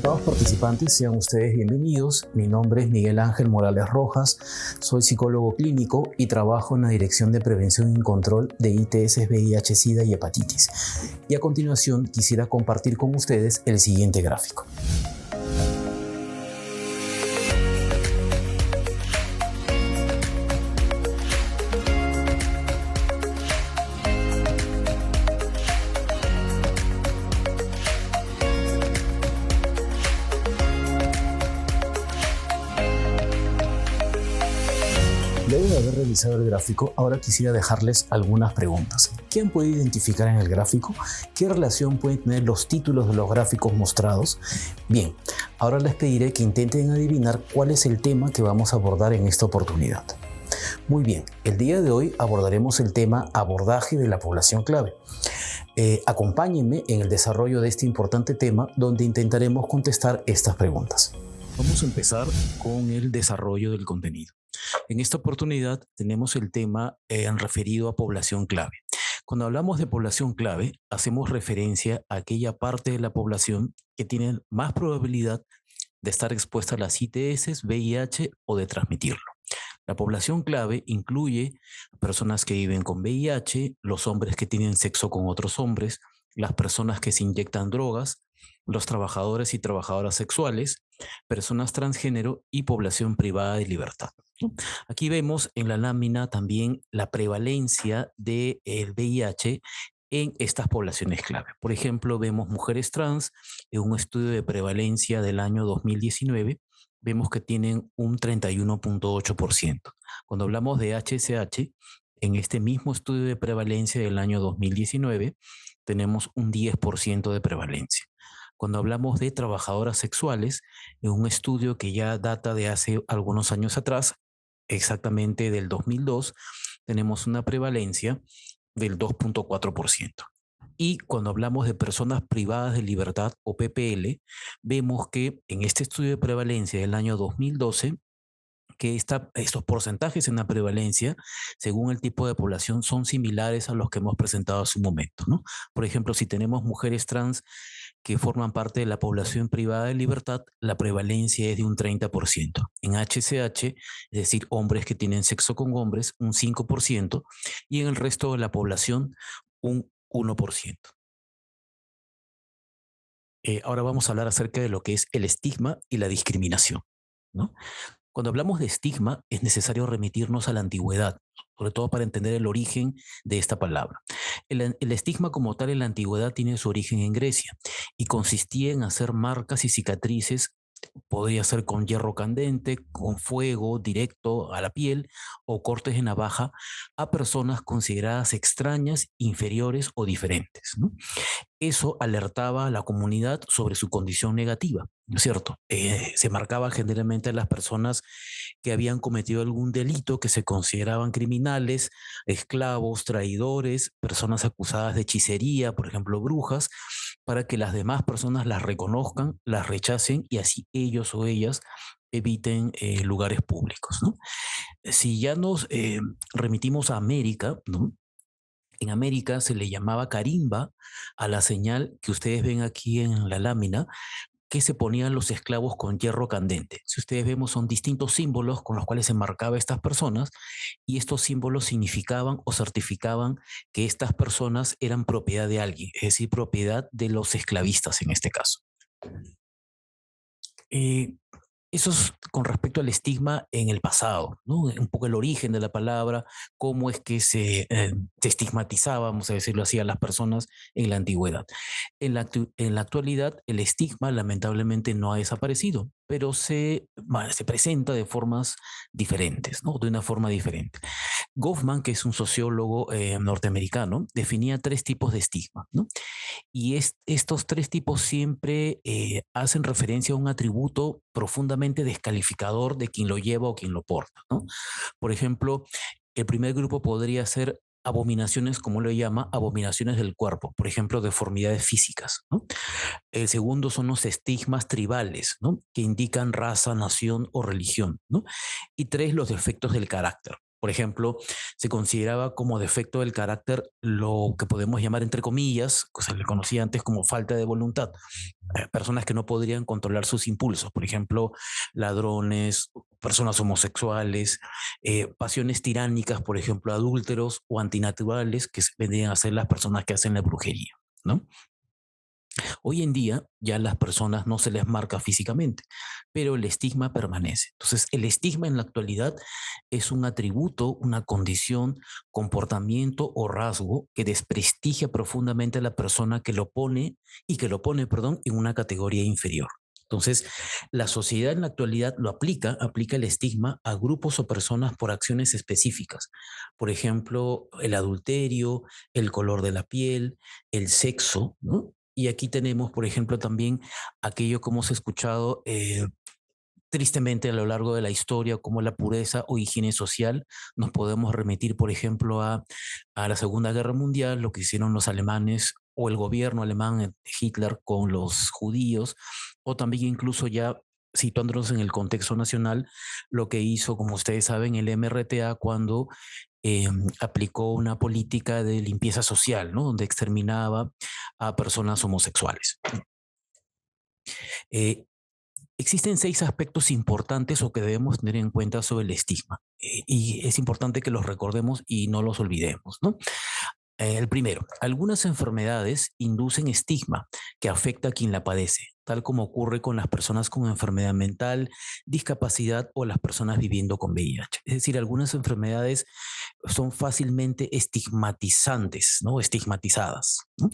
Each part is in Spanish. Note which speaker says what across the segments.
Speaker 1: Estimados participantes, sean ustedes bienvenidos. Mi nombre es Miguel Ángel Morales Rojas, soy psicólogo clínico y trabajo en la Dirección de Prevención y Control de ITS, VIH, SIDA y hepatitis. Y a continuación quisiera compartir con ustedes el siguiente gráfico. Luego de haber revisado el gráfico, ahora quisiera dejarles algunas preguntas. ¿Quién puede identificar en el gráfico? ¿Qué relación pueden tener los títulos de los gráficos mostrados? Bien, ahora les pediré que intenten adivinar cuál es el tema que vamos a abordar en esta oportunidad. Muy bien, el día de hoy abordaremos el tema abordaje de la población clave. Acompáñenme en el desarrollo de este importante tema donde intentaremos contestar estas preguntas. Vamos a empezar con el desarrollo del contenido. En esta oportunidad tenemos el tema referido a población clave. Cuando hablamos de población clave, hacemos referencia a aquella parte de la población que tiene más probabilidad de estar expuesta a las ITS, VIH o de transmitirlo. La población clave incluye personas que viven con VIH, los hombres que tienen sexo con otros hombres, las personas que se inyectan drogas, los trabajadores y trabajadoras sexuales, personas transgénero y población privada de libertad. Aquí vemos en la lámina también la prevalencia del VIH en estas poblaciones clave. Por ejemplo, vemos mujeres trans en un estudio de prevalencia del año 2019, vemos que tienen un 31.8%. Cuando hablamos de HSH, en este mismo estudio de prevalencia del año 2019, tenemos un 10% de prevalencia. Cuando hablamos de trabajadoras sexuales, en un estudio que ya data de hace algunos años atrás, exactamente del 2002, tenemos una prevalencia del 2.4%. Y cuando hablamos de personas privadas de libertad o PPL, vemos que en este estudio de prevalencia del año 2012, que estos porcentajes en la prevalencia, según el tipo de población, son similares a los que hemos presentado hace un momento, ¿no? Por ejemplo, si tenemos mujeres trans que forman parte de la población privada de libertad, la prevalencia es de un 30%. En HCH, es decir, hombres que tienen sexo con hombres, un 5%, y en el resto de la población, un 1%. Ahora vamos a hablar acerca de lo que es el estigma y la discriminación, ¿no? Cuando hablamos de estigma, es necesario remitirnos a la antigüedad, sobre todo para entender el origen de esta palabra. El estigma como tal en la antigüedad tiene su origen en Grecia y consistía en hacer marcas y cicatrices. Podría ser con hierro candente, con fuego directo a la piel o cortes de navaja a personas consideradas extrañas, inferiores o diferentes, ¿no? Eso alertaba a la comunidad sobre su condición negativa, ¿no es cierto? Se marcaba generalmente a las personas que habían cometido algún delito, que se consideraban criminales, esclavos, traidores, personas acusadas de hechicería, por ejemplo, brujas, para que las demás personas las reconozcan, las rechacen y así ellos o ellas eviten lugares públicos, ¿no? Si ya nos remitimos a América, ¿no? En América se le llamaba carimba a la señal que ustedes ven aquí en la lámina, que se ponían los esclavos con hierro candente. Si ustedes vemos, son distintos símbolos con los cuales se marcaba a estas personas y estos símbolos significaban o certificaban que estas personas eran propiedad de alguien, es decir, propiedad de los esclavistas en este caso. Eh, Eso es con respecto al estigma en el pasado, ¿no? Un poco el origen de la palabra, cómo es que se estigmatizaba, vamos a decirlo así, a las personas en la antigüedad. En la actualidad, el estigma lamentablemente no ha desaparecido, pero se presenta de formas diferentes, ¿no? De una forma diferente. Goffman, que es un sociólogo norteamericano, definía 3 tipos de estigma, ¿no? Y estos 3 tipos siempre hacen referencia a un atributo profundamente descalificador de quien lo lleva o quien lo porta, ¿no? Por ejemplo, el primer grupo podría ser abominaciones, como lo llama, abominaciones del cuerpo, por ejemplo, deformidades físicas, ¿no? El segundo son los estigmas tribales, ¿no? Que indican raza, nación o religión, ¿no? Y 3, los defectos del carácter. Por ejemplo, se consideraba como defecto del carácter lo que podemos llamar, entre comillas, que se le conocía antes como falta de voluntad. Personas que no podrían controlar sus impulsos, por ejemplo, ladrones, personas homosexuales, pasiones tiránicas, por ejemplo, adúlteros o antinaturales, que vendrían a ser las personas que hacen la brujería, ¿no? Hoy en día ya las personas no se les marca físicamente, pero el estigma permanece. Entonces, el estigma en la actualidad es un atributo, una condición, comportamiento o rasgo que desprestigia profundamente a la persona que lo pone y que lo pone, perdón, en una categoría inferior. Entonces, la sociedad en la actualidad lo aplica el estigma a grupos o personas por acciones específicas. Por ejemplo, el adulterio, el color de la piel, el sexo, ¿no? Y aquí tenemos, por ejemplo, también aquello que hemos escuchado tristemente a lo largo de la historia, como la pureza o higiene social. Nos podemos remitir, por ejemplo, a la Segunda Guerra Mundial, lo que hicieron los alemanes o el gobierno alemán de Hitler con los judíos, o también incluso ya situándonos en el contexto nacional, lo que hizo, como ustedes saben, el MRTA cuando aplicó una política de limpieza social, ¿no? Donde exterminaba a personas homosexuales. Eh, Existen 6 aspectos importantes o que debemos tener en cuenta sobre el estigma, y es importante que los recordemos y no los olvidemos, ¿no? El primero, algunas enfermedades inducen estigma que afecta a quien la padece, tal como ocurre con las personas con enfermedad mental, discapacidad o las personas viviendo con VIH. Es decir, algunas enfermedades son fácilmente estigmatizantes, ¿no? Estigmatizadas, ¿no?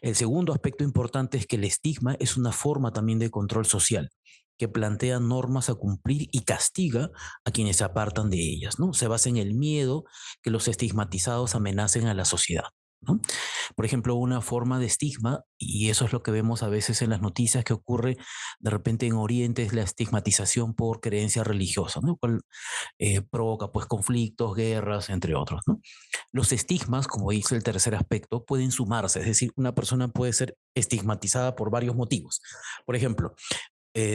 Speaker 1: El segundo aspecto importante es que el estigma es una forma también de control social que plantea normas a cumplir y castiga a quienes se apartan de ellas, ¿no? Se basa en el miedo que los estigmatizados amenacen a la sociedad, ¿no? Por ejemplo, una forma de estigma, y eso es lo que vemos a veces en las noticias que ocurre de repente en Oriente, es la estigmatización por creencia religiosa, ¿no? Cual provoca pues conflictos, guerras, entre otros, ¿no? Los estigmas, como dice el tercer aspecto, pueden sumarse, es decir, una persona puede ser estigmatizada por varios motivos. Por ejemplo,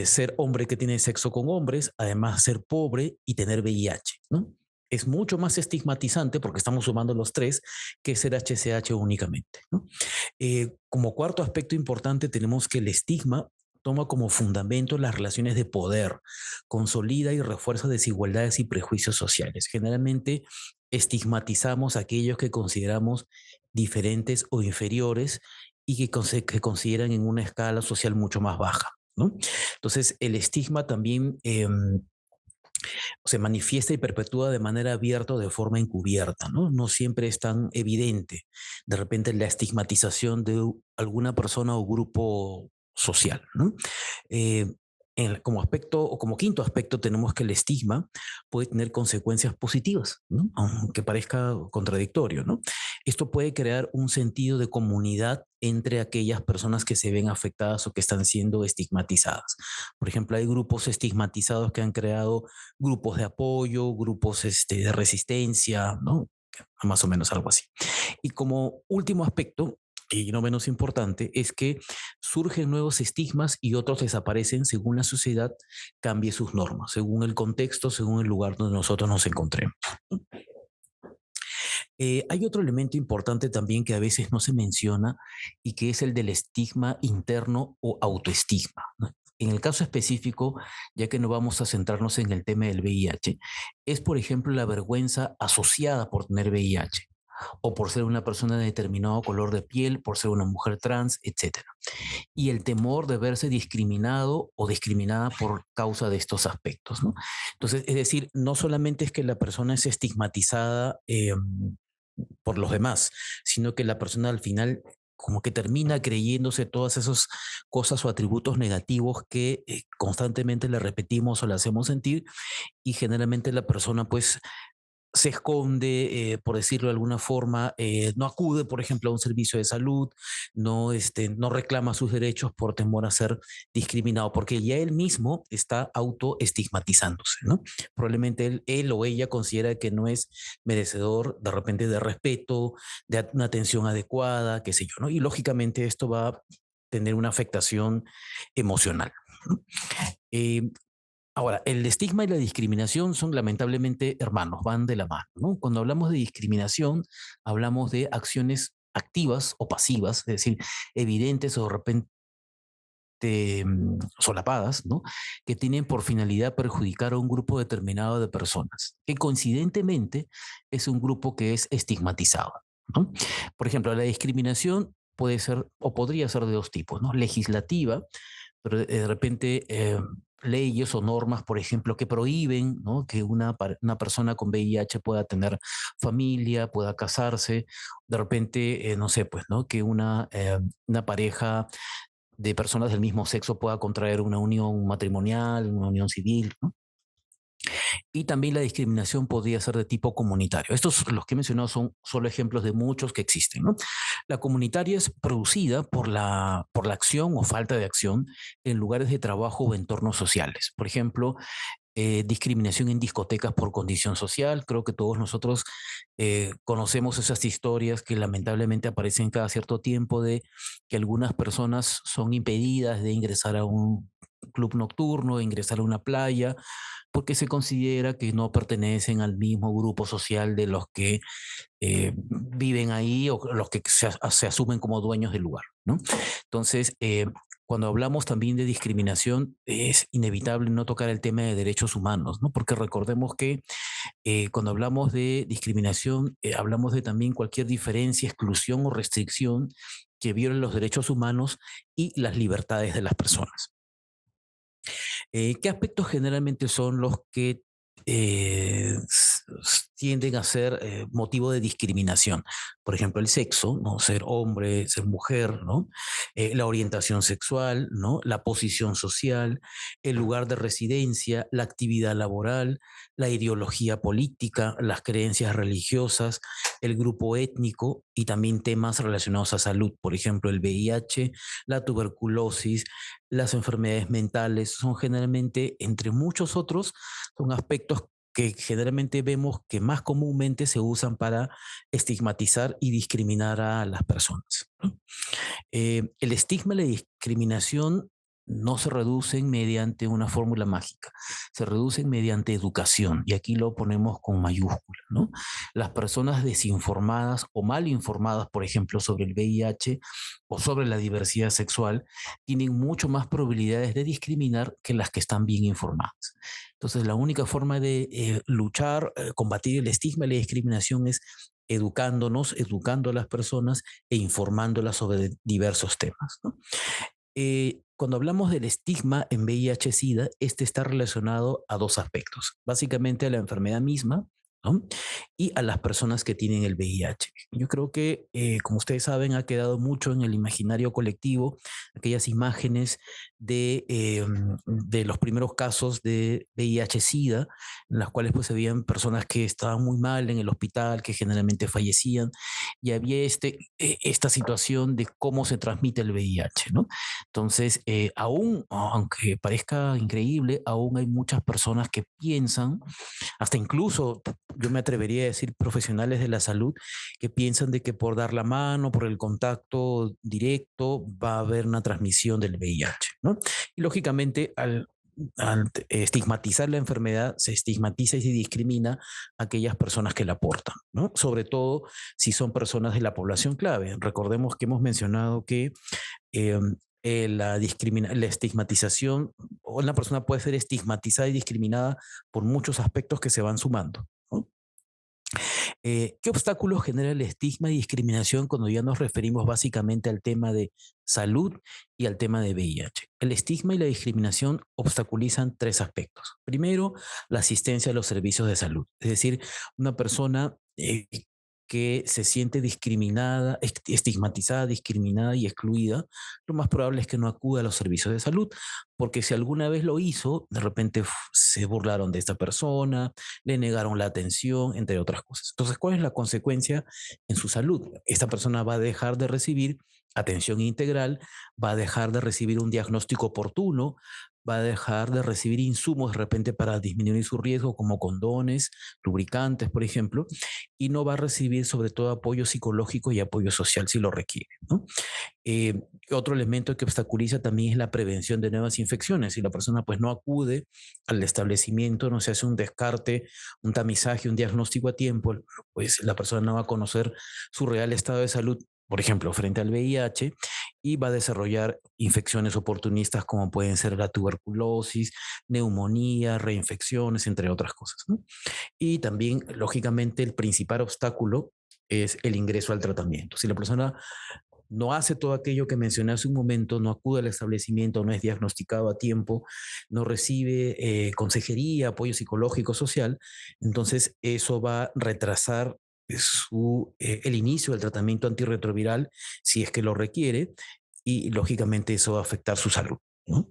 Speaker 1: ser hombre que tiene sexo con hombres, además ser pobre y tener VIH, ¿no? Es mucho más estigmatizante porque estamos sumando los tres que ser HCH únicamente, ¿no? Como cuarto aspecto importante tenemos que el estigma toma como fundamento las relaciones de poder, consolida y refuerza desigualdades y prejuicios sociales. Generalmente estigmatizamos a aquellos que consideramos diferentes o inferiores y que consideran en una escala social mucho más baja, ¿no? Entonces, el estigma también se manifiesta y perpetúa de manera abierta o de forma encubierta, ¿no? No siempre es tan evidente. De repente la estigmatización de alguna persona o grupo social, ¿no? Eh, como aspecto o como quinto aspecto tenemos que el estigma puede tener consecuencias positivas, ¿no? Aunque parezca contradictorio, ¿no? Esto puede crear un sentido de comunidad entre aquellas personas que se ven afectadas o que están siendo estigmatizadas. Por ejemplo, hay grupos estigmatizados que han creado grupos de apoyo, grupos de resistencia, ¿no? Más o menos algo así. Y como último aspecto, y no menos importante, es que surgen nuevos estigmas y otros desaparecen según la sociedad cambie sus normas, según el contexto, según el lugar donde nosotros nos encontremos. Hay otro elemento importante también que a veces no se menciona y que es el del estigma interno o autoestigma, ¿no? En el caso específico, ya que no vamos a centrarnos en el tema del VIH, es por ejemplo la vergüenza asociada por tener VIH o por ser una persona de determinado color de piel, por ser una mujer trans, etcétera. Y el temor de verse discriminado o discriminada por causa de estos aspectos, ¿no? Entonces, es decir, no solamente es que la persona es estigmatizada por los demás, sino que la persona al final como que termina creyéndose todas esas cosas o atributos negativos que constantemente le repetimos o le hacemos sentir, y generalmente la persona pues se esconde, por decirlo de alguna forma, no acude, por ejemplo, a un servicio de salud, no, no reclama sus derechos por temor a ser discriminado, porque ya él mismo está autoestigmatizándose, ¿no? Probablemente él o ella considera que no es merecedor de repente de respeto, de una atención adecuada, qué sé yo, ¿no? Y lógicamente esto va a tener una afectación emocional, ¿no? Eh, Ahora, el estigma y la discriminación son lamentablemente hermanos, van de la mano, ¿no? Cuando hablamos de discriminación, hablamos de acciones activas o pasivas, es decir, evidentes o de repente solapadas, ¿no? Que tienen por finalidad perjudicar a un grupo determinado de personas, que coincidentemente es un grupo que es estigmatizado, ¿no? Por ejemplo, la discriminación puede ser o podría ser de dos tipos, ¿no? Legislativa, pero de repente leyes o normas, por ejemplo, que prohíben, ¿no? Que una persona con VIH pueda tener familia, pueda casarse, de repente, no sé, pues, ¿no? Que una pareja de personas del mismo sexo pueda contraer una unión matrimonial, una unión civil, ¿no? Y también la discriminación podría ser de tipo comunitario. Estos, los que he mencionado, son solo ejemplos de muchos que existen, ¿no? La comunitaria es producida por la acción o falta de acción en lugares de trabajo o entornos sociales. Por ejemplo, discriminación en discotecas por condición social. Creo que todos nosotros conocemos esas historias que lamentablemente aparecen cada cierto tiempo de que algunas personas son impedidas de ingresar a un club nocturno, de ingresar a una playa, porque se considera que no pertenecen al mismo grupo social de los que viven ahí o los que se asumen como dueños del lugar, ¿no? Entonces, cuando hablamos también de discriminación, es inevitable no tocar el tema de derechos humanos, ¿no? Porque recordemos que cuando hablamos de discriminación, hablamos de también cualquier diferencia, exclusión o restricción que viole los derechos humanos y las libertades de las personas. ¿Qué aspectos generalmente son los que tienden a ser motivo de discriminación? Por ejemplo, el sexo, ¿no? Ser hombre, ser mujer, ¿no? La orientación sexual, ¿no? La posición social, el lugar de residencia, la actividad laboral, la ideología política, las creencias religiosas, el grupo étnico y también temas relacionados a salud, por ejemplo, el VIH, la tuberculosis, las enfermedades mentales, son generalmente, entre muchos otros, son aspectos que generalmente vemos que más comúnmente se usan para estigmatizar y discriminar a las personas, ¿no? El estigma y la discriminación no se reducen mediante una fórmula mágica, se reducen mediante educación, y aquí lo ponemos con mayúsculas, ¿no? Las personas desinformadas o mal informadas, por ejemplo, sobre el VIH o sobre la diversidad sexual, tienen mucho más probabilidades de discriminar que las que están bien informadas. Entonces, la única forma de luchar, combatir el estigma y la discriminación es educándonos, educando a las personas e informándolas sobre diversos temas, ¿no? Cuando hablamos del estigma en VIH-Sida, este está relacionado a dos aspectos, básicamente a la enfermedad misma, ¿no? Y a las personas que tienen el VIH. Yo creo que, como ustedes saben, ha quedado mucho en el imaginario colectivo aquellas imágenes de los primeros casos de VIH-Sida, en las cuales pues se veían personas que estaban muy mal en el hospital, que generalmente fallecían, y había esta situación de cómo se transmite el VIH, ¿no? Entonces, aún, aunque parezca increíble, aún hay muchas personas que piensan, hasta incluso yo me atrevería a decir profesionales de la salud, que piensan de que por dar la mano, por el contacto directo, va a haber una transmisión del VIH, ¿no? Y lógicamente, al estigmatizar la enfermedad, se estigmatiza y se discrimina a aquellas personas que la portan, ¿no? Sobre todo si son personas de la población clave. Recordemos que hemos mencionado que eh, la estigmatización, o una persona puede ser estigmatizada y discriminada por muchos aspectos que se van sumando, ¿no? ¿Qué obstáculos genera el estigma y discriminación cuando ya nos referimos básicamente al tema de salud y al tema de VIH? El estigma y la discriminación obstaculizan tres aspectos. Primero, la asistencia a los servicios de salud, es decir, una persona que se siente discriminada, estigmatizada, discriminada y excluida, lo más probable es que no acuda a los servicios de salud, porque si alguna vez lo hizo, de repente se burlaron de esta persona, le negaron la atención, entre otras cosas. Entonces, ¿cuál es la consecuencia en su salud? Esta persona va a dejar de recibir atención integral, va a dejar de recibir un diagnóstico oportuno, va a dejar de recibir insumos de repente para disminuir su riesgo, como condones, lubricantes, por ejemplo, y no va a recibir sobre todo apoyo psicológico y apoyo social si lo requiere, ¿no? Eh, Otro elemento que obstaculiza también es la prevención de nuevas infecciones. Si la persona pues no acude al establecimiento, no se hace un descarte, un tamizaje, un diagnóstico a tiempo, pues la persona no va a conocer su real estado de salud, por ejemplo, frente al VIH, y va a desarrollar infecciones oportunistas como pueden ser la tuberculosis, neumonía, reinfecciones, entre otras cosas, ¿no? Y también, lógicamente, el principal obstáculo es el ingreso al tratamiento. Si la persona no hace todo aquello que mencioné hace un momento, no acude al establecimiento, no es diagnosticado a tiempo, no recibe consejería, apoyo psicológico, social, entonces eso va a retrasar el inicio del tratamiento antirretroviral si es que lo requiere y lógicamente eso va a afectar su salud, ¿no?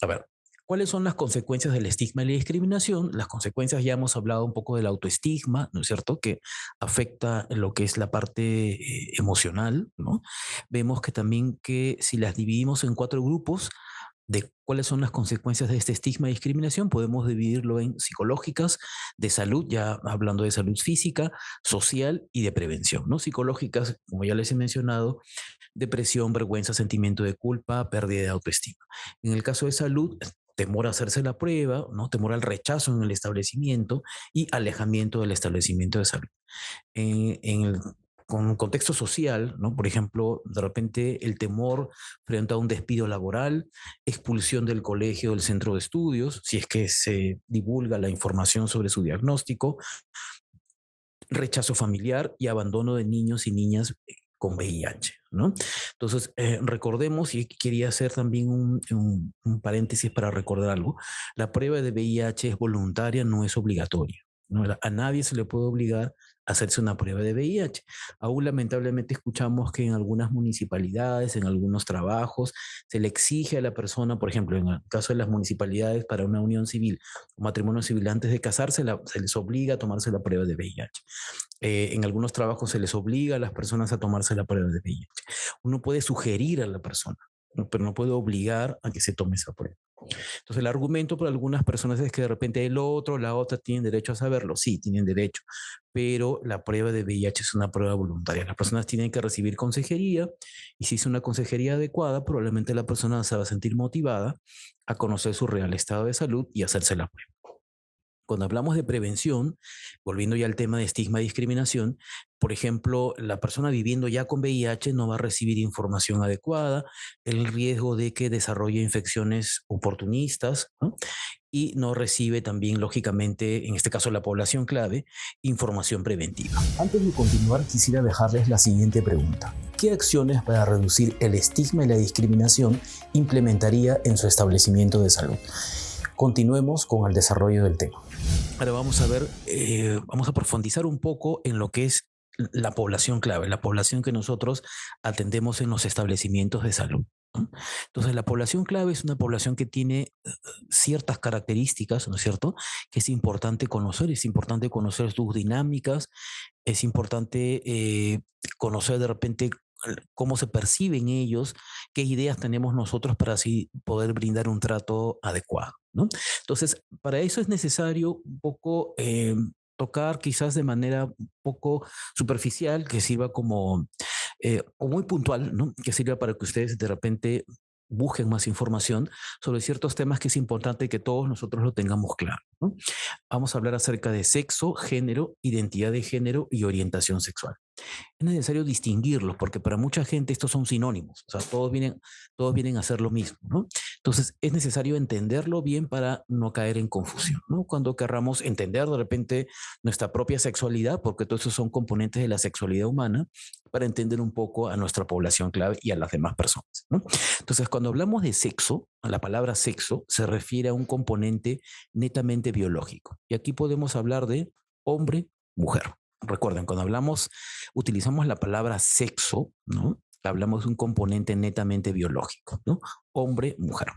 Speaker 1: A ver, ¿cuáles son las consecuencias del estigma y la discriminación? Las consecuencias, ya hemos hablado un poco del autoestigma, ¿no es cierto? Que afecta lo que es la parte emocional, ¿no? Vemos que también que si las dividimos en 4 grupos, de cuáles son las consecuencias de este estigma y discriminación, podemos dividirlo en psicológicas, de salud, ya hablando de salud física, social y de prevención, ¿no? Psicológicas, como ya les he mencionado, depresión, vergüenza, sentimiento de culpa, pérdida de autoestima. En el caso de salud, temor a hacerse la prueba, ¿no? Temor al rechazo en el establecimiento y alejamiento del establecimiento de salud. En el con contexto social, ¿no? Por ejemplo, de repente el temor frente a un despido laboral, expulsión del colegio, del centro de estudios, si es que se divulga la información sobre su diagnóstico, rechazo familiar y abandono de niños y niñas con VIH, ¿no? Entonces, recordemos, y quería hacer también un paréntesis para recordar algo, la prueba de VIH es voluntaria, no es obligatoria, ¿no? A nadie se le puede obligar a hacerse una prueba de VIH. Aún lamentablemente escuchamos que en algunas municipalidades, en algunos trabajos, se le exige a la persona, por ejemplo, en el caso de las municipalidades para una unión civil, un matrimonio civil, antes de casarse, se les obliga a tomarse la prueba de VIH. En algunos trabajos se les obliga a las personas a tomarse la prueba de VIH. Uno puede sugerir a la persona, ¿no? Pero no puede obligar a que se tome esa prueba. Entonces, el argumento para algunas personas es que de repente el otro, la otra tienen derecho a saberlo. Sí, tienen derecho, pero la prueba de VIH es una prueba voluntaria. Las personas tienen que recibir consejería y si es una consejería adecuada, probablemente la persona se va a sentir motivada a conocer su real estado de salud y hacerse la prueba. Cuando hablamos de prevención, volviendo ya al tema de estigma y discriminación, por ejemplo, la persona viviendo ya con VIH no va a recibir información adecuada, el riesgo de que desarrolle infecciones oportunistas, ¿no? Y no recibe también, lógicamente, en este caso la población clave, información preventiva. Antes de continuar, quisiera dejarles la siguiente pregunta. ¿Qué acciones para reducir el estigma y la discriminación implementaría en su establecimiento de salud? Continuemos con el desarrollo del tema. Ahora vamos a ver, vamos a profundizar un poco en lo que es la población clave, la población que nosotros atendemos en los establecimientos de salud, ¿no? Entonces, la población clave es una población que tiene ciertas características, ¿no es cierto? Que es importante conocer sus dinámicas, es importante conocer de repente cómo se perciben ellos, qué ideas tenemos nosotros para así poder brindar un trato adecuado, ¿no? Entonces, para eso es necesario un poco tocar quizás de manera un poco superficial, que sirva como, o muy puntual, ¿no? Que sirva para que ustedes de repente busquen más información sobre ciertos temas que es importante que todos nosotros lo tengamos claro, ¿no? Vamos a hablar acerca de sexo, género, identidad de género y orientación sexual. Es necesario distinguirlos porque para mucha gente estos son sinónimos, o sea, todos vienen a ser lo mismo, ¿no? Entonces es necesario entenderlo bien para no caer en confusión, ¿no? Cuando querramos entender de repente nuestra propia sexualidad, porque todos esos son componentes de la sexualidad humana, para entender un poco a nuestra población clave y a las demás personas, ¿no? Entonces, cuando hablamos de sexo, la palabra sexo se refiere a un componente netamente biológico. Y aquí podemos hablar de hombre, mujer. Recuerden, cuando utilizamos la palabra sexo, ¿no? Hablamos de un componente netamente biológico, ¿no? Hombre, mujer.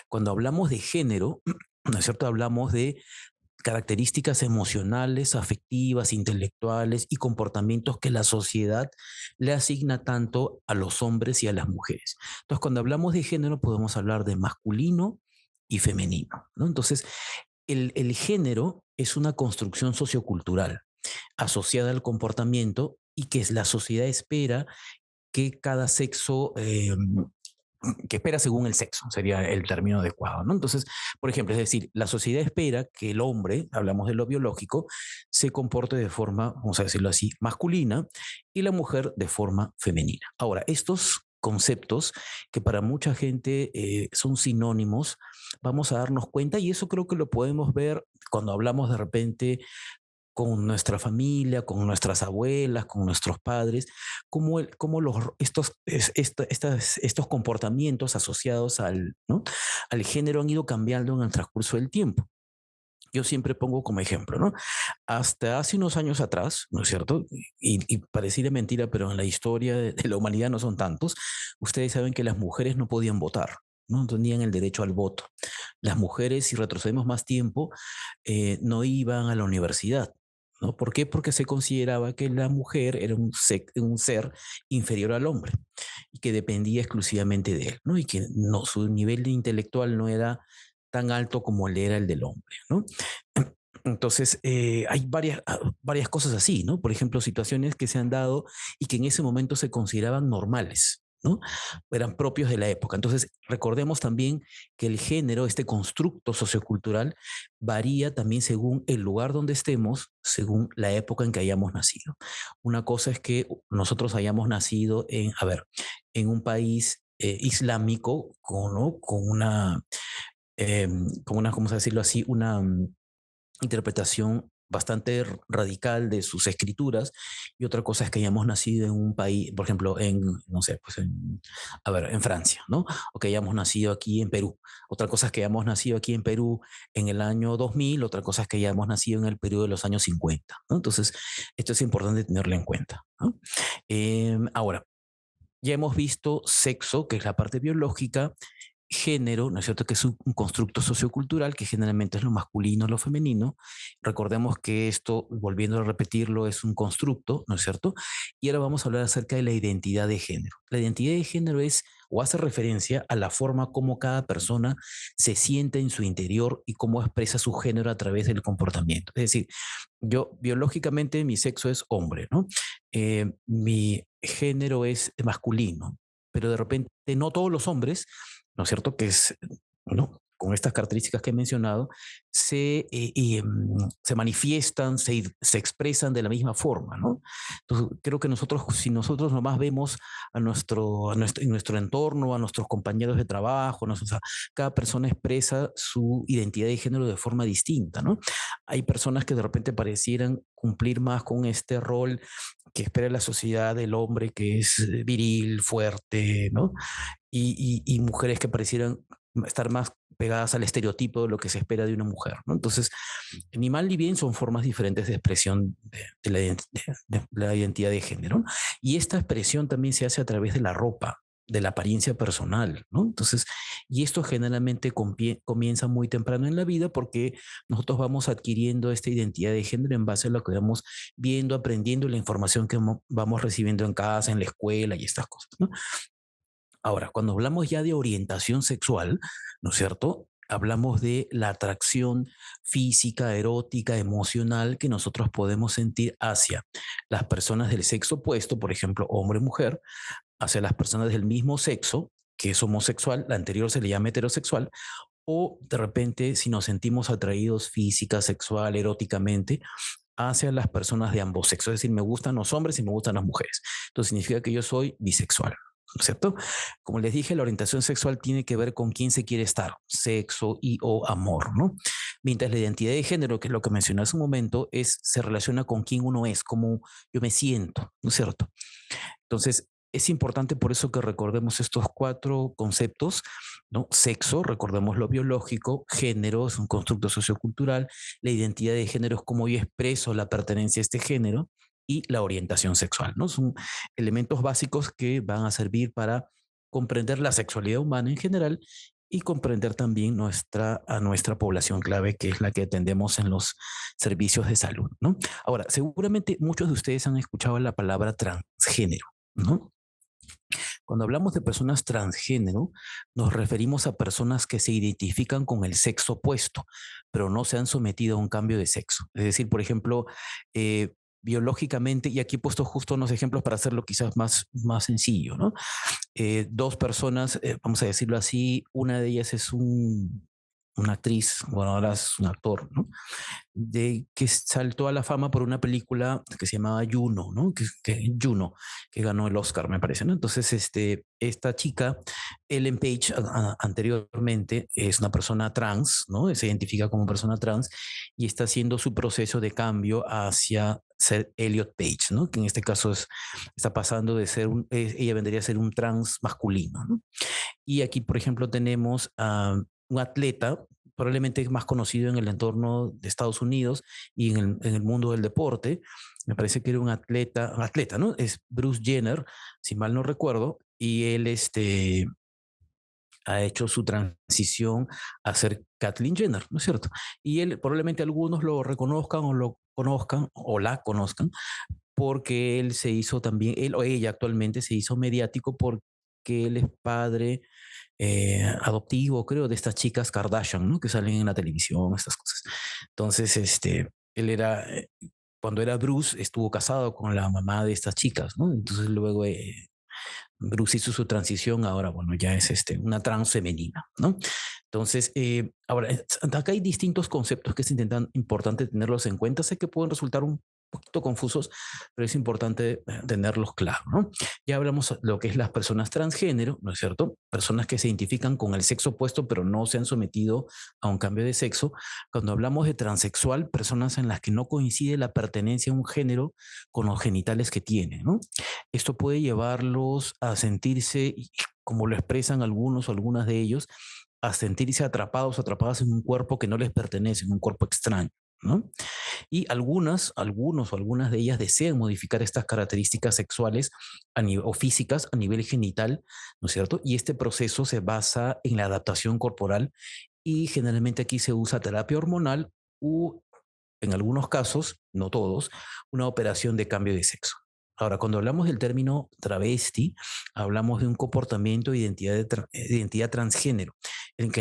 Speaker 1: Cuando hablamos de género, ¿no es cierto? Hablamos de características emocionales, afectivas, intelectuales y comportamientos que la sociedad le asigna tanto a los hombres y a las mujeres. Entonces, cuando hablamos de género, podemos hablar de masculino y femenino, ¿no? Entonces, el género es una construcción sociocultural asociada al comportamiento y que la sociedad espera que cada sexo que espera según el sexo, sería el término adecuado, ¿no? Entonces, por ejemplo, es decir, la sociedad espera que el hombre, hablamos de lo biológico, se comporte de forma, vamos a decirlo así, masculina y la mujer de forma femenina. Ahora, estos conceptos que para mucha gente son sinónimos, vamos a darnos cuenta y eso creo que lo podemos ver cuando hablamos de repente con nuestra familia, con nuestras abuelas, con nuestros padres, cómo estos comportamientos asociados ¿no? al género han ido cambiando en el transcurso del tiempo. Yo siempre pongo como ejemplo, ¿no? Hasta hace unos años atrás, ¿no es cierto? Y pareciera mentira, pero en la historia de la humanidad no son tantos. Ustedes saben que las mujeres no podían votar, no tenían el derecho al voto. Las mujeres, si retrocedemos más tiempo, no iban a la universidad. ¿No? ¿Por qué? Porque se consideraba que la mujer era un ser inferior al hombre y que dependía exclusivamente de él, ¿no? Y que no, su nivel de intelectual no era tan alto como el era el del hombre, ¿no? Entonces, hay varias cosas así, ¿no? Por ejemplo, situaciones que se han dado y que en ese momento se consideraban normales, ¿no? Eran propios de la época. Entonces, recordemos también que el género, este constructo sociocultural, varía también según el lugar donde estemos, según la época en que hayamos nacido. Una cosa es que nosotros hayamos nacido a ver, en un país islámico ¿no? Con una, ¿cómo se decirlo así? Una interpretación bastante radical de sus escrituras y otra cosa es que hayamos nacido en un país, por ejemplo, no sé, pues a ver, en Francia, ¿no? O que hayamos nacido aquí en Perú. Otra cosa es que hayamos nacido aquí en Perú en el año 2000, otra cosa es que hayamos nacido en el Perú de los años 50, ¿no? Entonces, esto es importante tenerlo en cuenta, ¿no? Ahora, ya hemos visto sexo, que es la parte biológica, género, ¿no es cierto? Que es un constructo sociocultural que generalmente es lo masculino, lo femenino. Recordemos que esto, volviendo a repetirlo, es un constructo, ¿no es cierto? Y ahora vamos a hablar acerca de la identidad de género. La identidad de género es o hace referencia a la forma como cada persona se siente en su interior y cómo expresa su género a través del comportamiento. Es decir, yo biológicamente mi sexo es hombre, ¿no? Mi género es masculino, pero de repente no todos los hombres, ¿no es cierto? ¿No? Con estas características que he mencionado, se manifiestan, se expresan de la misma forma, ¿no? Entonces, creo que si nosotros nomás vemos en nuestro entorno, a nuestros compañeros de trabajo, o sea, cada persona expresa su identidad de género de forma distinta, ¿no? Hay personas que de repente parecieran cumplir más con este rol que espera la sociedad del hombre que es viril, fuerte, ¿no? Y mujeres que parecieran estar más pegadas al estereotipo de lo que se espera de una mujer, ¿no? Entonces, ni mal ni bien son formas diferentes de expresión de la identidad de género. Y esta expresión también se hace a través de la ropa, de la apariencia personal, ¿no? Entonces, y esto generalmente comienza muy temprano en la vida porque nosotros vamos adquiriendo esta identidad de género en base a lo que vamos viendo, aprendiendo la información que vamos recibiendo en casa, en la escuela y estas cosas, ¿no? Ahora, cuando hablamos ya de orientación sexual, ¿no es cierto? Hablamos de la atracción física, erótica, emocional que nosotros podemos sentir hacia las personas del sexo opuesto, por ejemplo, hombre o mujer, hacia las personas del mismo sexo, que es homosexual, la anterior se le llama heterosexual, o de repente si nos sentimos atraídos física, sexual, eróticamente, hacia las personas de ambos sexos. Es decir, me gustan los hombres y me gustan las mujeres. Entonces significa que yo soy bisexual. ¿No es cierto? Como les dije, la orientación sexual tiene que ver con quién se quiere estar, sexo y o amor, ¿no? Mientras la identidad de género, que es lo que mencioné hace un momento, se relaciona con quién uno es, cómo yo me siento, ¿no es cierto? Entonces, es importante por eso que recordemos estos cuatro conceptos, ¿no? Sexo, recordemos lo biológico, género es un constructo sociocultural, la identidad de género es cómo yo expreso la pertenencia a este género y la orientación sexual, ¿no? Son elementos básicos que van a servir para comprender la sexualidad humana en general y comprender también a nuestra población clave, que es la que atendemos en los servicios de salud, ¿no? Ahora, seguramente muchos de ustedes han escuchado la palabra transgénero, ¿no? Cuando hablamos de personas transgénero, nos referimos a personas que se identifican con el sexo opuesto, pero no se han sometido a un cambio de sexo. Es decir, por ejemplo, eh, biológicamente, y aquí he puesto justo unos ejemplos para hacerlo quizás más sencillo, ¿no? Dos personas, vamos a decirlo así, una de ellas es una actriz, bueno, ahora es un actor, ¿no? De que saltó a la fama por una película que se llamaba Juno, ¿no? Juno, que ganó el Oscar, me parece, ¿no? Entonces, esta chica, Ellen Page, anteriormente, es una persona trans, ¿no? Se identifica como persona trans y está haciendo su proceso de cambio hacia ser Elliot Page, ¿no? Que en este caso está pasando de ser ella vendría a ser un trans masculino, ¿no? Y aquí, por ejemplo, tenemos a un atleta, probablemente más conocido en el entorno de Estados Unidos y en el mundo del deporte. Me parece que era un atleta, ¿no? Es Bruce Jenner, si mal no recuerdo, y él ha hecho su transición a ser Kathleen Jenner, ¿no es cierto? Y él, probablemente algunos lo reconozcan o lo conozcan o la conozcan, porque él se hizo también, él o ella actualmente se hizo mediático porque él es padre adoptivo, creo, de estas chicas Kardashian, ¿no? Que salen en la televisión, estas cosas. Entonces, él cuando era Bruce, estuvo casado con la mamá de estas chicas, ¿no? Entonces luego Bruce hizo su transición, ahora, bueno, ya es una trans femenina, ¿no? Entonces, ahora, acá hay distintos conceptos que es importante tenerlos en cuenta. Sé que pueden resultar un poquito confusos, pero es importante tenerlos claros, ¿no? Ya hablamos de lo que es las personas transgénero, ¿no es cierto? Personas que se identifican con el sexo opuesto, pero no se han sometido a un cambio de sexo. Cuando hablamos de transexual, personas en las que no coincide la pertenencia a un género con los genitales que tienen, ¿no? Esto puede llevarlos a sentirse, como lo expresan algunos o algunas de ellos, a sentirse atrapados, atrapadas en un cuerpo que no les pertenece, en un cuerpo extraño, ¿no? Y algunos o algunas de ellas desean modificar estas características sexuales o físicas a nivel genital, ¿no es cierto? Y este proceso se basa en la adaptación corporal y generalmente aquí se usa terapia hormonal u, en algunos casos, no todos, una operación de cambio de sexo. Ahora, cuando hablamos del término travesti, hablamos de un comportamiento de identidad transgénero, en el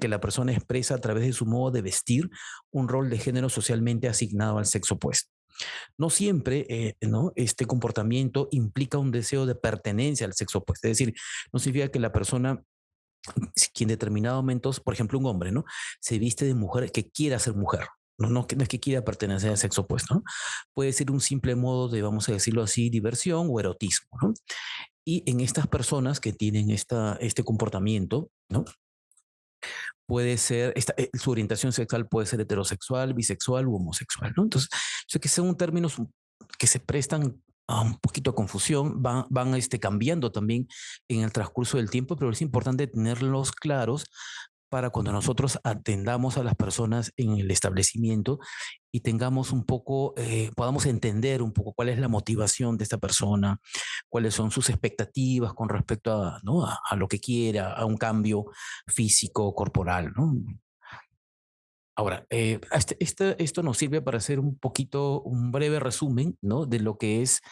Speaker 1: que la persona expresa a través de su modo de vestir un rol de género socialmente asignado al sexo opuesto. No siempre, ¿no? Este comportamiento implica un deseo de pertenencia al sexo opuesto. Es decir, no significa que la persona, que en determinados momentos, por ejemplo, un hombre, ¿no? Se viste de mujer, que quiera ser mujer. No es que quiera pertenecer al sexo opuesto, ¿no? Puede ser un simple modo de, vamos a decirlo así, diversión o erotismo, ¿no? Y en estas personas que tienen este comportamiento, ¿no? Puede ser, su orientación sexual puede ser heterosexual, bisexual u homosexual, ¿no? Entonces, sé que son términos que se prestan a un poquito de confusión, van cambiando también en el transcurso del tiempo, pero es importante tenerlos claros para cuando nosotros atendamos a las personas en el establecimiento y tengamos un poco, podamos entender un poco cuál es la motivación de esta persona, cuáles son sus expectativas con respecto a, ¿no? A lo que quiera, a un cambio físico, corporal, ¿no? Ahora, esto nos sirve para hacer un poquito, un breve resumen, ¿no? De lo que es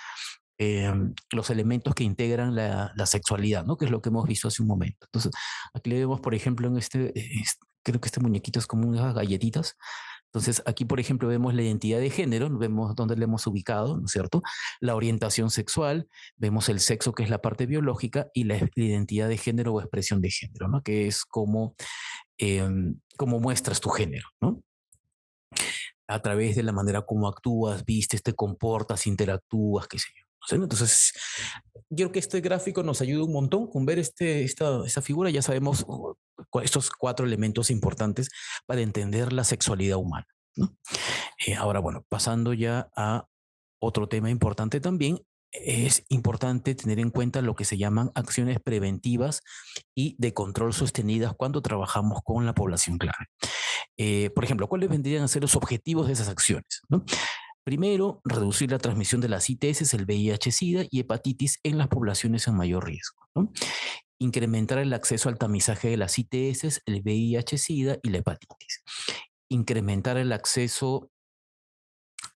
Speaker 1: los elementos que integran la sexualidad, ¿no? Que es lo que hemos visto hace un momento. Entonces, aquí le vemos, por ejemplo, creo que este muñequito es como unas galletitas. Entonces, aquí, por ejemplo, vemos la identidad de género, vemos dónde le hemos ubicado, ¿no es cierto? La orientación sexual, vemos el sexo, que es la parte biológica, y la identidad de género o expresión de género, ¿no? Que es cómo muestras tu género, ¿no? A través de la manera como actúas, vistes, te comportas, interactúas, qué sé yo. ¿Sí? Entonces, yo creo que este gráfico nos ayuda un montón con ver esta figura. Ya sabemos estos cuatro elementos importantes para entender la sexualidad humana, ¿no? Ahora, bueno, pasando ya a otro tema importante también, es importante tener en cuenta lo que se llaman acciones preventivas y de control sostenidas cuando trabajamos con la población clave. Por ejemplo, ¿cuáles vendrían a ser los objetivos de esas acciones? ¿No? Primero, reducir la transmisión de las ITS, el VIH-Sida y hepatitis en las poblaciones en mayor riesgo, ¿no? incrementar el acceso al tamizaje de las ITS, el VIH-Sida y la hepatitis, incrementar el acceso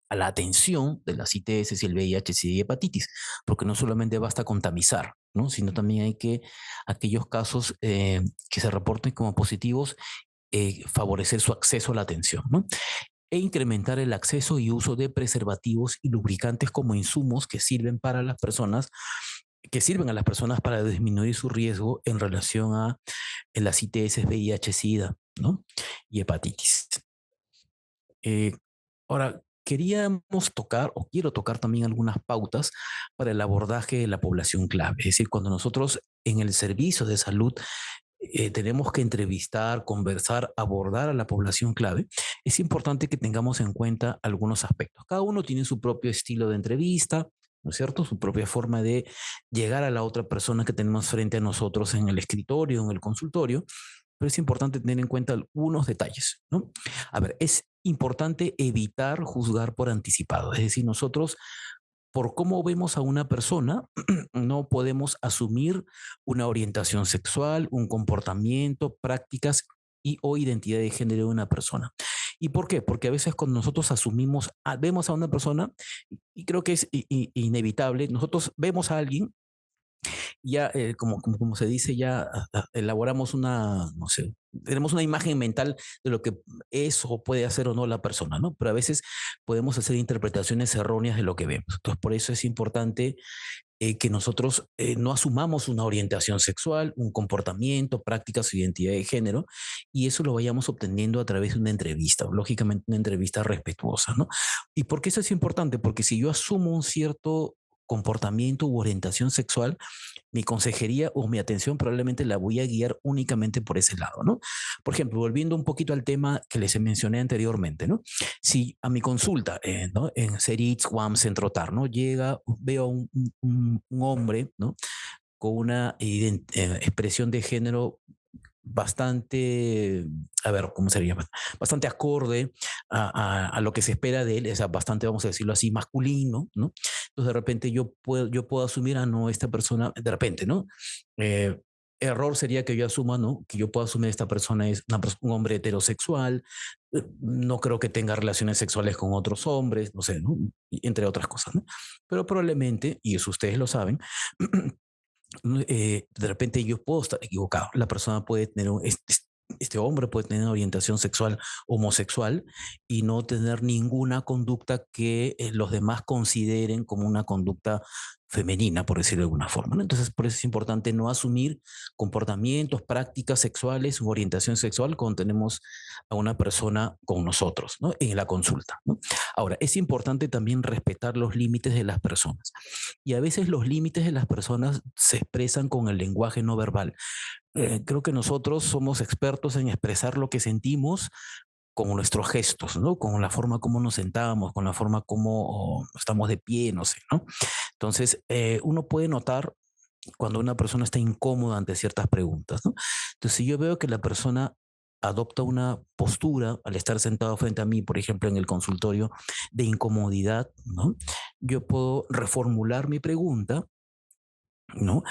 Speaker 1: a la atención de las ITS y el VIH, SIDA y hepatitis, porque no solamente basta con tamizar, ¿no? Sino también hay que, aquellos casos que se reporten como positivos, favorecer su acceso a la atención, ¿no? E incrementar el acceso y uso de preservativos y lubricantes como insumos que sirven para las personas, que sirven a las personas para disminuir su riesgo en relación a las ITS, VIH, SIDA, ¿no? Y hepatitis. Eh, Ahora, queríamos tocar o quiero tocar también algunas pautas para el abordaje de la población clave. Es decir, cuando nosotros en el servicio de salud tenemos que entrevistar, conversar, abordar a la población clave, es importante que tengamos en cuenta algunos aspectos. Cada uno tiene su propio estilo de entrevista, ¿no es cierto? Su propia forma de llegar a la otra persona que tenemos frente a nosotros en el escritorio, en el consultorio, pero es importante tener en cuenta algunos detalles, ¿no? A ver, es importante evitar juzgar por anticipado, es decir, nosotros por cómo vemos a una persona, no podemos asumir una orientación sexual, un comportamiento, prácticas y o identidad de género de una persona. ¿Y por qué? Porque a veces cuando nosotros asumimos, vemos a una persona, y creo que es inevitable, nosotros vemos a alguien ya, como se dice, ya elaboramos una, no sé, tenemos una imagen mental de lo que es o puede hacer o no la persona, ¿no? Pero a veces podemos hacer interpretaciones erróneas de lo que vemos. Entonces, por eso es importante que nosotros no asumamos una orientación sexual, un comportamiento, prácticas o identidad de género, y eso lo vayamos obteniendo a través de una entrevista, lógicamente una entrevista respetuosa, ¿no? ¿Y por qué eso es importante? Porque si yo asumo un cierto comportamiento u orientación sexual, mi consejería o mi atención probablemente la voy a guiar únicamente por ese lado, ¿no? Por ejemplo, volviendo un poquito al tema que les mencioné anteriormente, ¿no? Si a mi consulta, ¿no? En Seritz, WAM, Centrotar, ¿no? Llega, veo a un hombre, ¿no? Con una expresión de género bastante, a ver, ¿cómo se llama? Bastante acorde a lo que se espera de él, o sea, bastante, vamos a decirlo así, masculino, ¿no? Entonces de repente yo puedo asumir, no, esta persona, de repente, ¿no? Eh, Error sería que yo asuma, ¿no? Que yo pueda asumir esta persona es un hombre heterosexual, no creo que tenga relaciones sexuales con otros hombres, no sé, ¿no? Entre otras cosas, ¿no? Pero probablemente, y eso ustedes lo saben, de repente yo puedo estar equivocado. La persona puede tener este hombre puede tener orientación sexual homosexual y no tener ninguna conducta que los demás consideren como una conducta femenina, por decirlo de alguna forma, ¿no? Entonces, por eso es importante no asumir comportamientos, prácticas sexuales u orientación sexual cuando tenemos a una persona con nosotros, ¿no? En la consulta, ¿no? Ahora, es importante también respetar los límites de las personas. Y a veces los límites de las personas se expresan con el lenguaje no verbal. Creo que nosotros somos expertos en expresar lo que sentimos con nuestros gestos, ¿no? Con la forma como nos sentamos, con la forma como estamos de pie, no sé, ¿no? Entonces, uno puede notar cuando una persona está incómoda ante ciertas preguntas, ¿no? Entonces, si yo veo que la persona adopta una postura al estar sentado frente a mí, por ejemplo, en el consultorio, de incomodidad, ¿no? Yo puedo reformular mi pregunta, ¿no?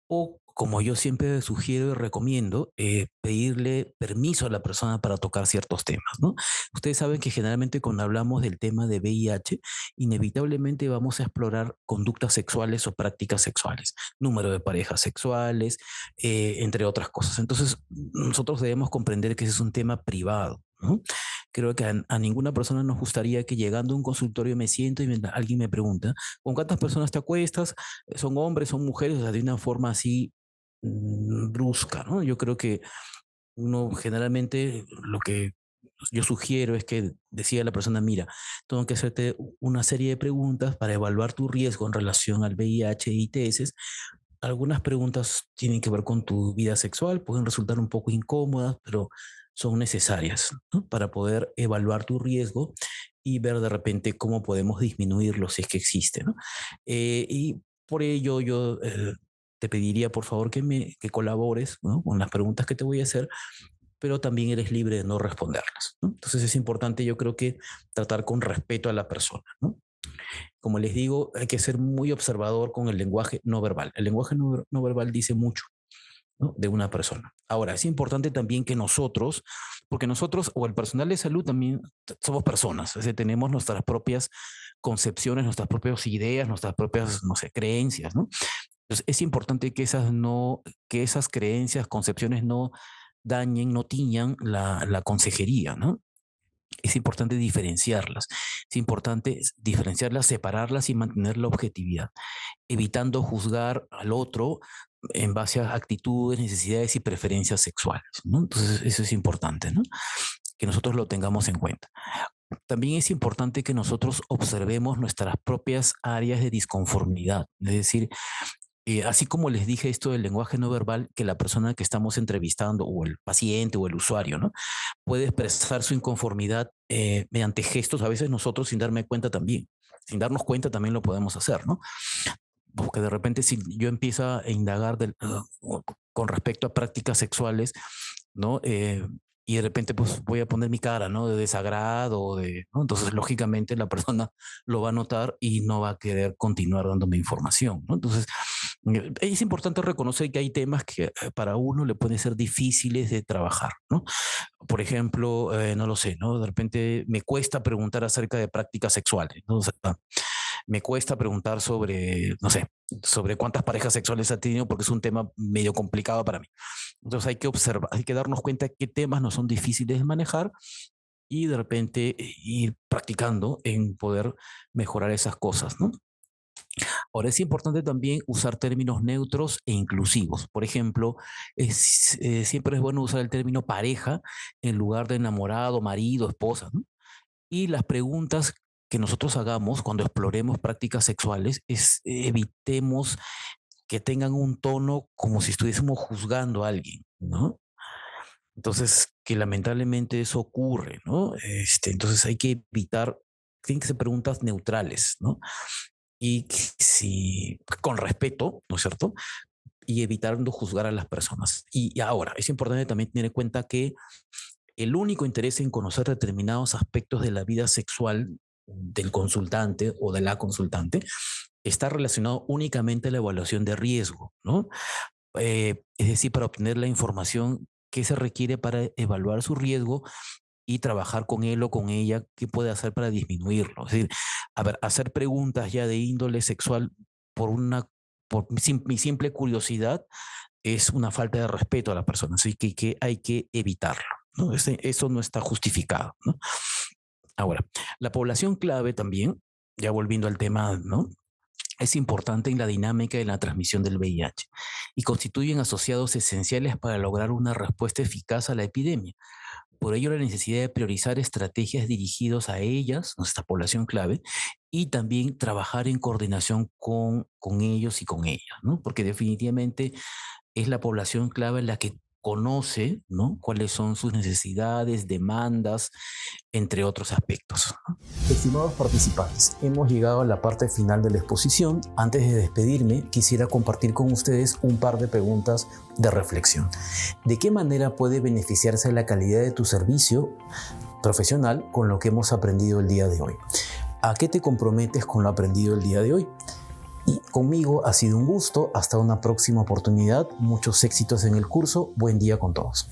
Speaker 1: O como yo siempre sugiero y recomiendo, pedirle permiso a la persona para tocar ciertos temas, ¿no? Ustedes saben que generalmente cuando hablamos del tema de VIH, inevitablemente vamos a explorar conductas sexuales o prácticas sexuales, número de parejas sexuales, entre otras cosas. Entonces, nosotros debemos comprender que ese es un tema privado, ¿no? Creo que a ninguna persona nos gustaría que llegando a un consultorio me siento y alguien me pregunta, ¿con cuántas personas te acuestas? ¿Son hombres, son mujeres? O sea, de una forma así brusca, ¿no? Yo creo que uno generalmente lo que yo sugiero es que decía la persona, mira, tengo que hacerte una serie de preguntas para evaluar tu riesgo en relación al VIH y ITS. Algunas preguntas tienen que ver con tu vida sexual, pueden resultar un poco incómodas, pero son necesarias, ¿no? Para poder evaluar tu riesgo y ver de repente cómo podemos disminuirlo si es que existe, ¿no? Y por ello yo te pediría por favor que colabores, ¿no? Con las preguntas que te voy a hacer, pero también eres libre de no responderlas, ¿no? Entonces es importante, yo creo que tratar con respeto a la persona, ¿no? Como les digo, hay que ser muy observador con el lenguaje no verbal. El lenguaje no verbal dice mucho. ¿no?, de una persona. Ahora, es importante también que nosotros, porque nosotros o el personal de salud también somos personas, es decir, tenemos nuestras propias concepciones, nuestras propias ideas, nuestras propias, no sé, creencias, ¿no? Entonces, es importante que que esas creencias, concepciones no dañen, no tiñan la consejería, ¿no? Es importante diferenciarlas. Es importante diferenciarlas, separarlas y mantener la objetividad, evitando juzgar al otro en base a actitudes, necesidades y preferencias sexuales, ¿no? Entonces, eso es importante, ¿no?, que nosotros lo tengamos en cuenta. También es importante que nosotros observemos nuestras propias áreas de disconformidad, es decir, así como les dije esto del lenguaje no verbal, que la persona que estamos entrevistando o el paciente o el usuario, ¿no?, puede expresar su inconformidad mediante gestos, a veces nosotros sin darnos cuenta también lo podemos hacer, ¿no? Porque de repente si yo empiezo a indagar con respecto a prácticas sexuales, ¿no? Y de repente pues voy a poner mi cara, ¿no?, de desagrado, ¿no? Entonces lógicamente la persona lo va a notar y no va a querer continuar dándome información, ¿no? Entonces es importante reconocer que hay temas que para uno le pueden ser difíciles de trabajar, ¿no? Por ejemplo, no lo sé, ¿no? De repente me cuesta preguntar acerca de prácticas sexuales, ¿no? O sea, me cuesta preguntar sobre, no sé, sobre cuántas parejas sexuales ha tenido porque es un tema medio complicado para mí. Entonces hay que observar, hay que darnos cuenta qué temas no son difíciles de manejar y de repente ir practicando en poder mejorar esas cosas, ¿no? Ahora es importante también usar términos neutros e inclusivos. Por ejemplo, siempre es bueno usar el término pareja en lugar de enamorado, marido, esposa, ¿no? Y las preguntas que nosotros hagamos cuando exploremos prácticas sexuales evitemos que tengan un tono como si estuviésemos juzgando a alguien, ¿no? Entonces, que lamentablemente eso ocurre, ¿no? Entonces hay que evitar, tienen que ser preguntas neutrales, ¿no? Y si, con respeto, ¿no es cierto? Y evitando juzgar a las personas. Y ahora, es importante también tener en cuenta que el único interés en conocer determinados aspectos de la vida sexual del consultante o de la consultante está relacionado únicamente a la evaluación de riesgo, ¿no? Es decir, para obtener la información que se requiere para evaluar su riesgo y trabajar con él o con ella, qué puede hacer para disminuirlo. Es decir, a ver, hacer preguntas ya de índole sexual por mi simple curiosidad es una falta de respeto a la persona, así que hay que evitarlo, ¿no? Eso no está justificado, ¿no? Ahora, la población clave también, ya volviendo al tema, ¿no?, es importante en la dinámica de la transmisión del VIH y constituyen asociados esenciales para lograr una respuesta eficaz a la epidemia. Por ello, la necesidad de priorizar estrategias dirigidas a ellas, nuestra población clave, y también trabajar en coordinación con ellos y con ellas, ¿no? Porque definitivamente es la población clave la que conoce, ¿no?, cuáles son sus necesidades, demandas, entre otros aspectos, ¿no? Estimados participantes, hemos llegado a la parte final de la exposición. Antes de despedirme, quisiera compartir con ustedes un par de preguntas de reflexión. ¿De qué manera puede beneficiarse la calidad de tu servicio profesional con lo que hemos aprendido el día de hoy? ¿A qué te comprometes con lo aprendido el día de hoy? Y conmigo ha sido un gusto. Hasta una próxima oportunidad. Muchos éxitos en el curso. Buen día con todos.